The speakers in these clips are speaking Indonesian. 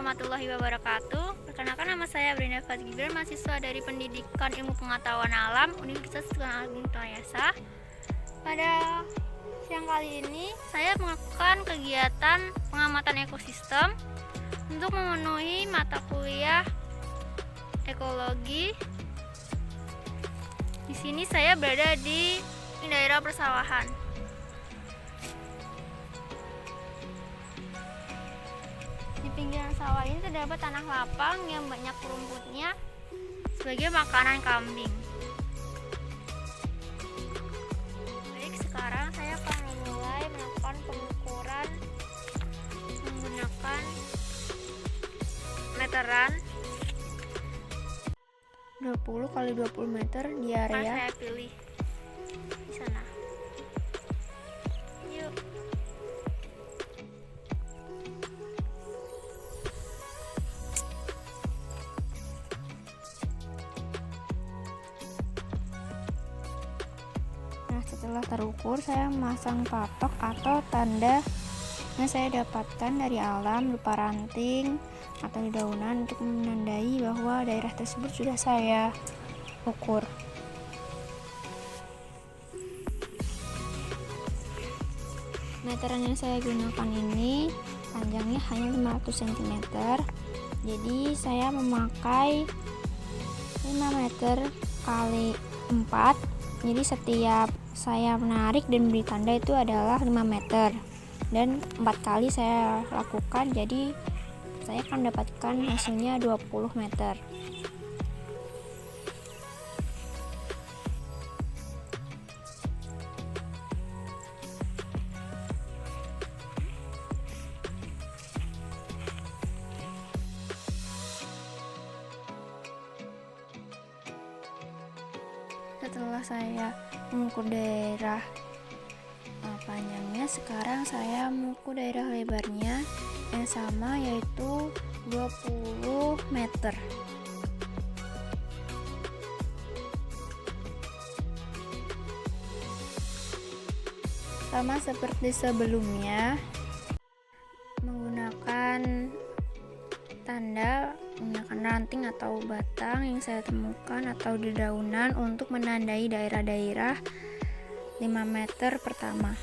warahmatullahi wabarakatuh. Perkenalkan, nama saya Brenda Fazgibran, mahasiswa dari Pendidikan Ilmu Pengetahuan Alam Universitas Sultan Agung Tayasa. Pada siang kali ini saya melakukan kegiatan pengamatan ekosistem untuk memenuhi mata kuliah ekologi. Di sini saya berada di daerah persawahan. Di pinggiran sawah ini terdapat tanah lapang yang banyak rumputnya sebagai makanan kambing. Baik, sekarang saya akan memulai melakukan pengukuran menggunakan meteran 20 kali 20 meter di area. Saya pilih di sana. Yuk. Nah, setelah terukur, saya memasang patok atau tanda yang saya dapatkan dari alam berupa ranting atau dedaunan untuk menandai bahwa daerah tersebut sudah saya ukur. Meteran yang saya gunakan ini panjangnya hanya 500 cm. Jadi saya memakai 5 meter kali 4. Jadi setiap saya menarik dan beri tanda itu adalah 5 meter. Dan 4 kali saya lakukan, jadi saya akan mendapatkan hasilnya 20 meter. Setelah saya mengukur daerah panjangnya, sekarang saya mengukur daerah lebarnya yang sama, yaitu 20 meter. Sama seperti sebelumnya, menggunakan tanda menggunakan ranting atau batang yang saya temukan atau dedaunan untuk menandai daerah-daerah 5 meter pertama.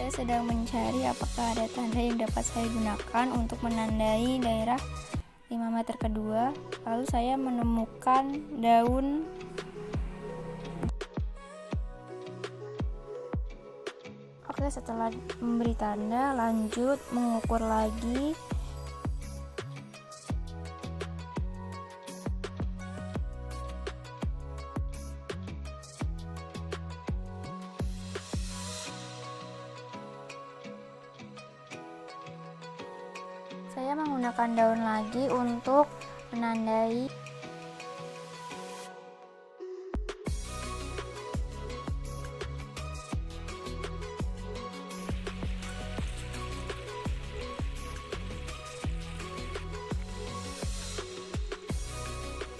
Saya sedang mencari apakah ada tanda yang dapat saya gunakan untuk menandai daerah 5 meter kedua. Lalu saya menemukan daun. Oke, setelah memberi tanda, lanjut mengukur lagi. Saya menggunakan daun lagi untuk menandai.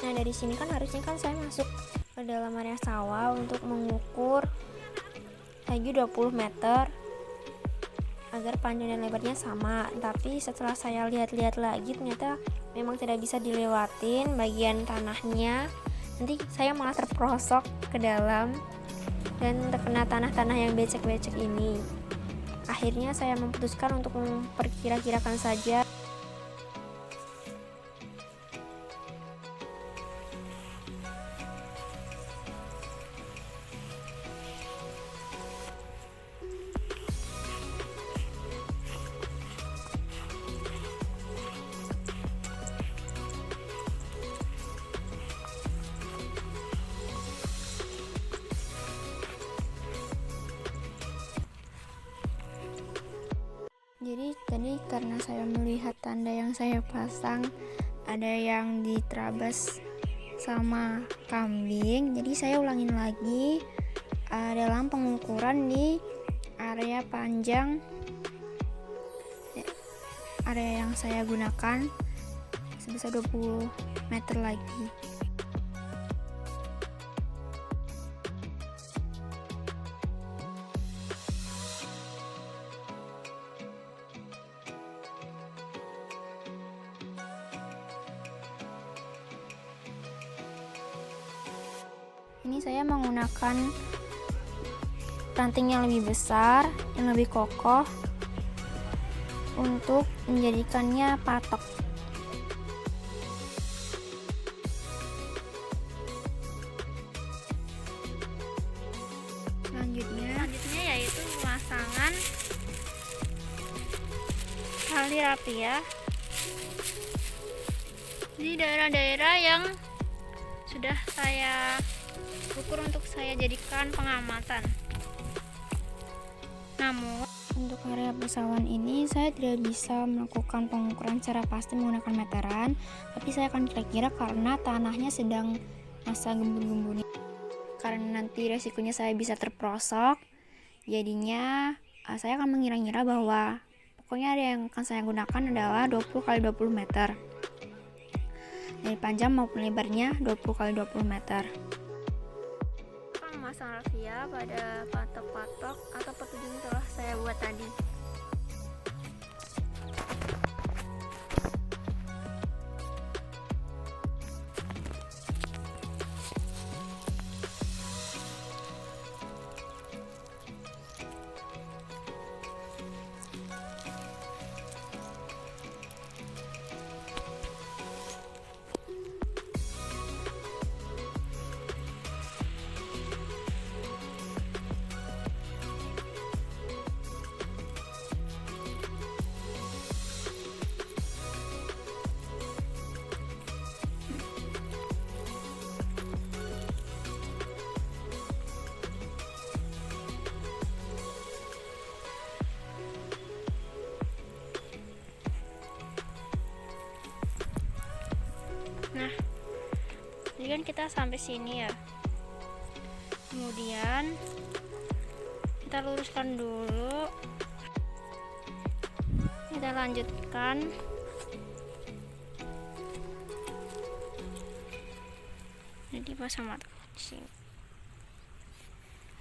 Nah, dari sini kan harusnya saya masuk ke dalam area sawah untuk mengukur lagi 20 meter agar panjang dan lebarnya sama. Tapi setelah saya lihat-lihat lagi, ternyata memang tidak bisa dilewatin bagian tanahnya. Nanti saya malah terperosok ke dalam dan terkena tanah-tanah yang becek-becek ini. Akhirnya saya memutuskan untuk memperkira-kirakan saja. Jadi Jadi tadi karena saya melihat tanda yang saya pasang ada yang diterabas sama kambing, jadi saya ulangin lagi dalam pengukuran di area panjang area yang saya gunakan sebesar 20 meter lagi. Ini saya menggunakan ranting yang lebih besar, yang lebih kokoh untuk menjadikannya patok. Selanjutnya yaitu pemasangan tali rapia di daerah-daerah yang sudah saya ukur untuk saya jadikan pengamatan. Namun untuk area persawahan ini saya tidak bisa melakukan pengukuran secara pasti menggunakan meteran, tapi saya akan kira-kira karena tanahnya sedang masa gembur-gemburnya. Karena nanti resikonya saya bisa terperosok, jadinya saya akan mengira-ngira bahwa pokoknya area yang akan saya gunakan adalah 20 x 20 meter. Dari panjang maupun lebarnya 20 x 20 meter. Memasang rafia pada patok-patok atau petunjuk yang telah saya buat tadi. Nah, jadi kan kita sampai sini ya. Kemudian kita luruskan dulu. Kita lanjutkan. Jadi pasang mata di sini.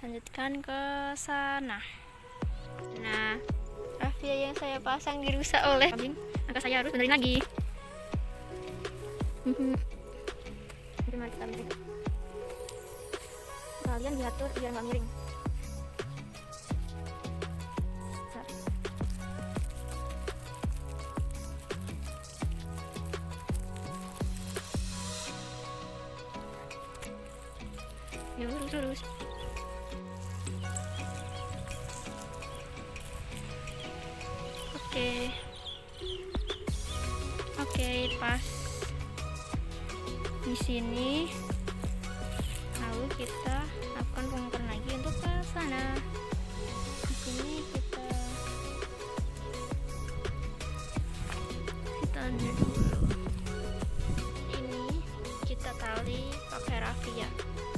Lanjutkan ke sana. Nah, rafia yang saya pasang dirusak oleh kambing, maka saya harus benerin lagi. Jadi mari kita benerin. Kalian diatur biar nggak miring. Ya lurus. Oke, pas di sini. Lalu kita lakukan pengukuran lagi untuk ke sana. Di sini kita ambil dulu. Ini kita tali pakai rafia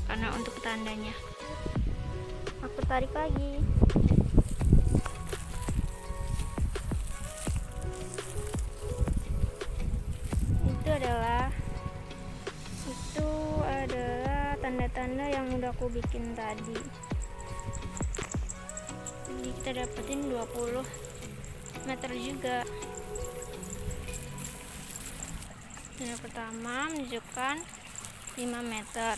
karena untuk tandanya. Aku tarik lagi. Itu adalah tanda-tanda yang udah aku bikin tadi. Jadi kita dapetin 20 meter juga. Tanda pertama menunjukkan 5 meter.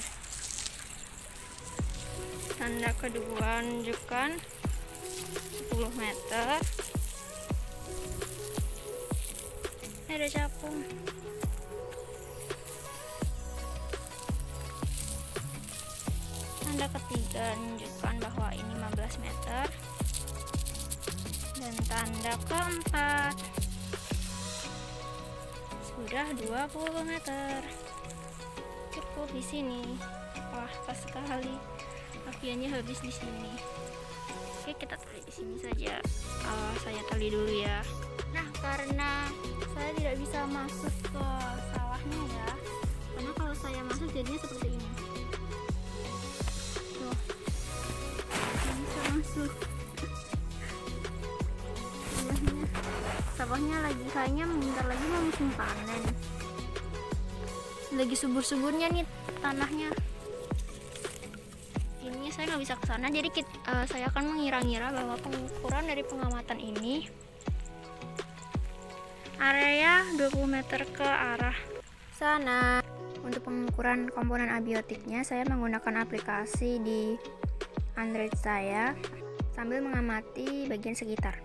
Tanda kedua menunjukkan 10 meter. Ini ada capung. Tanda ketiga menunjukkan bahwa ini 15 meter. Dan tanda keempat sudah 20 meter. Cukup di sini. Wah, pas sekali. Rafianya habis di sini. Oke, kita tali di sini saja. Saya tali dulu ya. Nah, karena saya tidak bisa masuk ke sawahnya ya, karena kalau saya masuk jadinya seperti ini. Tuh, nggak bisa masuk. Sawahnya lagi kayaknya bentar lagi mau musim panen. Lagi subur-suburnya nih tanahnya. Ini saya nggak bisa ke sana, jadi saya akan mengira-ngira bahwa pengukuran dari pengamatan ini area 20 meter ke arah sana. Untuk pengukuran komponen abiotiknya, saya menggunakan aplikasi di Android saya sambil mengamati bagian sekitar.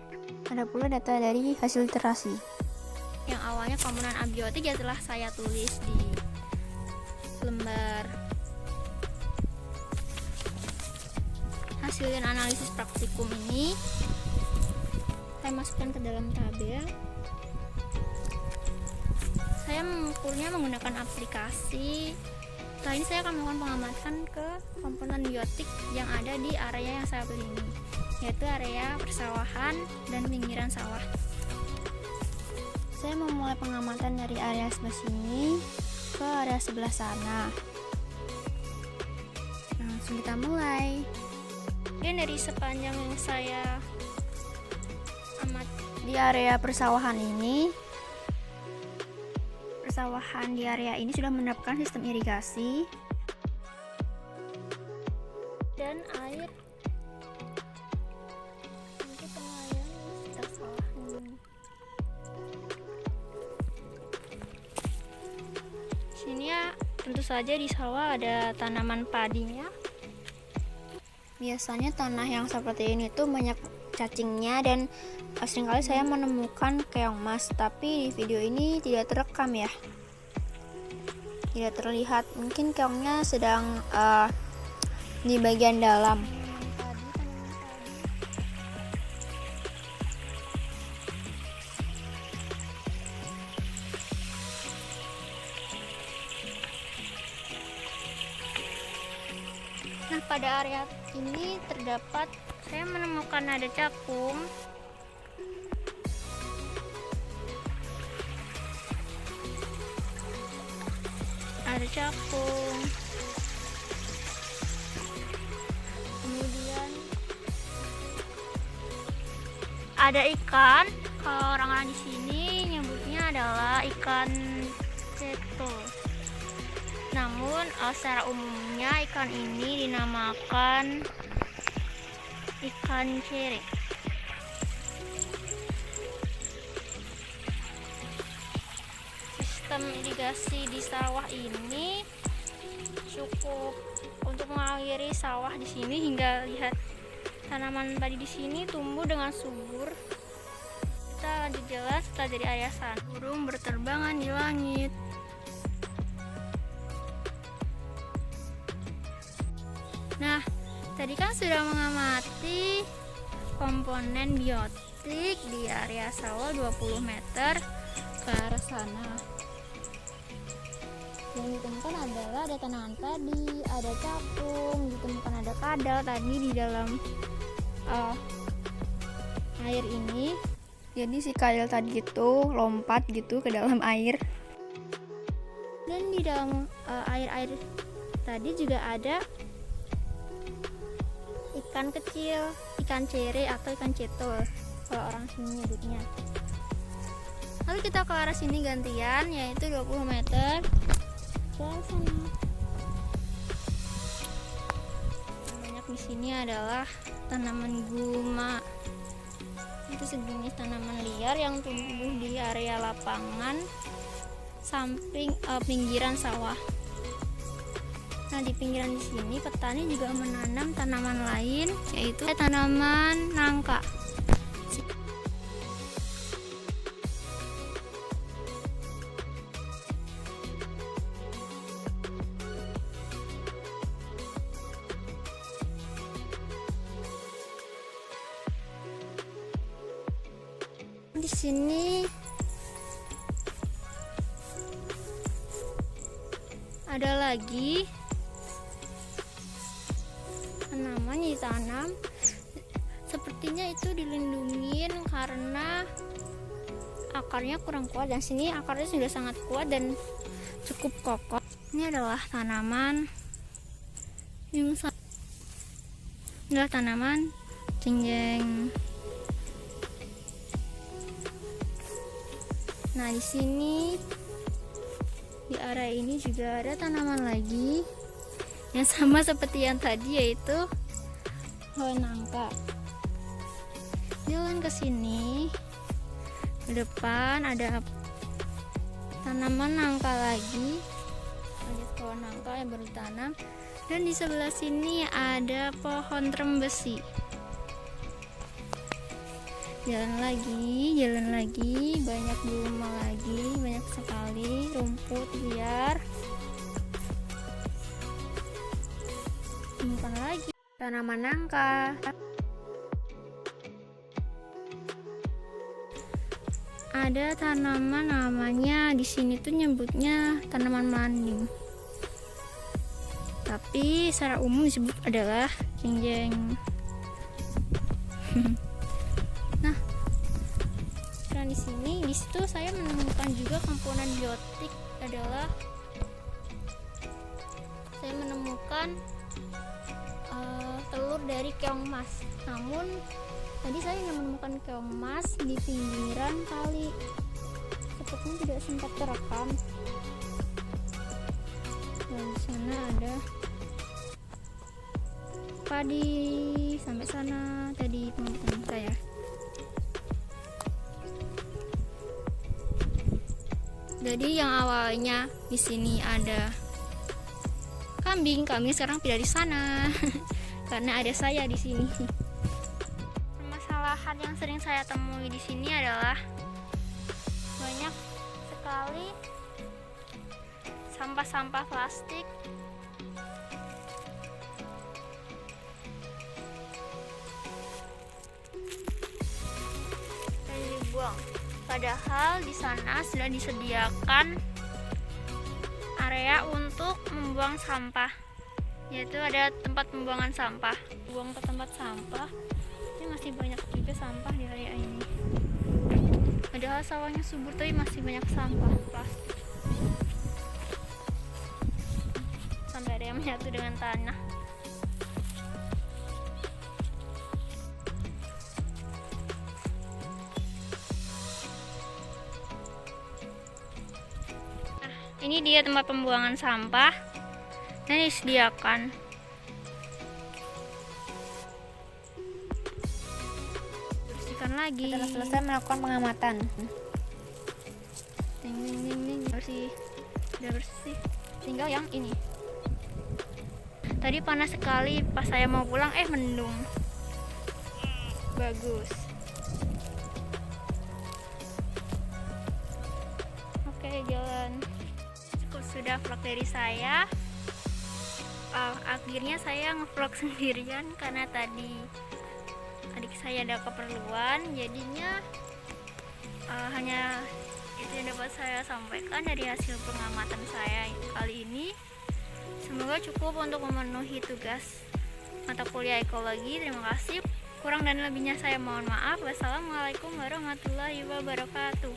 Ada pula data dari hasil literasi. Yang awalnya komponen abiotik ya telah saya tulis di lembar hasil dan analisis praktikum ini. Saya masukkan ke dalam tabel. Saya mengukurnya menggunakan aplikasi. Setelah ini saya akan melakukan pengamatan ke komponen biotik yang ada di area yang saya pilih ini, yaitu area persawahan dan pinggiran sawah. Saya memulai pengamatan dari area sebelah sini ke area sebelah sana. Langsung kita mulai. Dan dari sepanjang yang saya amat di area persawahan ini, persawahan di area ini sudah menerapkan sistem irigasi dan air untuk pengaliran di sekitar sawah ini. Sini ya, tentu saja di sawah ada tanaman padinya. Biasanya tanah yang seperti ini tuh banyak cacingnya dan seringkali saya menemukan keong emas, tapi di video ini tidak terekam ya, tidak terlihat. Mungkin keongnya sedang di bagian dalam. Nah, pada area ini saya menemukan ada capung. Ada capung. Kemudian ada ikan. Kalau orang-orang di sini nyebutnya adalah ikan ceto. Namun secara umumnya ikan ini dinamakan ikan cere. Sistem irigasi di sawah ini cukup untuk mengairi sawah di sini, hingga lihat tanaman padi di sini tumbuh dengan subur. Kita lanjut jalan setelah dari area sana. Burung berterbangan di langit. Nah, tadi kan sudah mengamati komponen biotik di area sawah 20 meter ke arah sana. Yang ditemukan adalah ada tanaman padi, ada capung, ditemukan ada kadal tadi di dalam air ini. Jadi si kadal tadi itu lompat gitu ke dalam air. Dan di dalam air-air tadi juga ada ikan kecil, ikan cere atau ikan ceto kalau orang sini nyebutnya. Lalu kita ke arah sini gantian, yaitu 20 meter ke sana. Yang banyak di sini adalah tanaman guma. Itu sejenis tanaman liar yang tumbuh di area lapangan samping pinggiran sawah. Nah, di pinggiran di sini petani juga menanam tanaman lain, yaitu tanaman nangka. Di sini ada lagi tanaman yang ditanam sepertinya itu dilindungin karena akarnya kurang kuat, dan sini akarnya sudah sangat kuat dan cukup kokoh. Ini adalah tanaman cenjeng. Nah, di sini di area ini juga ada tanaman lagi yang sama seperti yang tadi, yaitu pohon nangka. Jalan ke sini, ke depan ada tanaman nangka lagi, ada pohon nangka yang baru ditanam, dan di sebelah sini ada pohon trembesi. Jalan lagi, banyak gulma lagi, banyak sekali rumput liar. Bukan lagi tanaman nangka. Ada tanaman namanya di sini tuh nyebutnya tanaman maning, tapi secara umum disebut adalah cenjeng. Nah, dan di situ saya menemukan juga komponen biotik, adalah saya menemukan telur dari keong mas. Namun tadi saya menemukan keong mas di pinggiran kali, sepertinya tidak sempat terekam. Dan di sana ada padi, sampai sana tadi teman-teman saya. Jadi yang awalnya di sini ada kambing sekarang pindah di sana karena ada saya di sini. Permasalahan yang sering saya temui di sini adalah banyak sekali sampah-sampah plastik yang dibuang. Padahal di sana sudah disediakan area untuk membuang sampah, yaitu ada tempat pembuangan sampah. Buang ke tempat sampah, ini masih banyak juga sampah di area ini. Padahal sawahnya subur tapi masih banyak sampah plastik. Sampai ada yang menyatu dengan tanah. Ini dia tempat pembuangan sampah yang disediakan. Bersihkan lagi. Setelah selesai melakukan pengamatan, bersih, udah bersih. Tinggal yang ini. Tadi panas sekali, pas saya mau pulang mendung. Bagus. Oke, jalan. Sudah vlog dari saya. Akhirnya saya ngevlog sendirian karena tadi adik saya ada keperluan, jadinya hanya itu yang dapat saya sampaikan dari hasil pengamatan saya kali ini. Semoga cukup untuk memenuhi tugas mata kuliah ekologi. Terima kasih. Kurang dan lebihnya saya mohon maaf. Wassalamualaikum warahmatullahi wabarakatuh.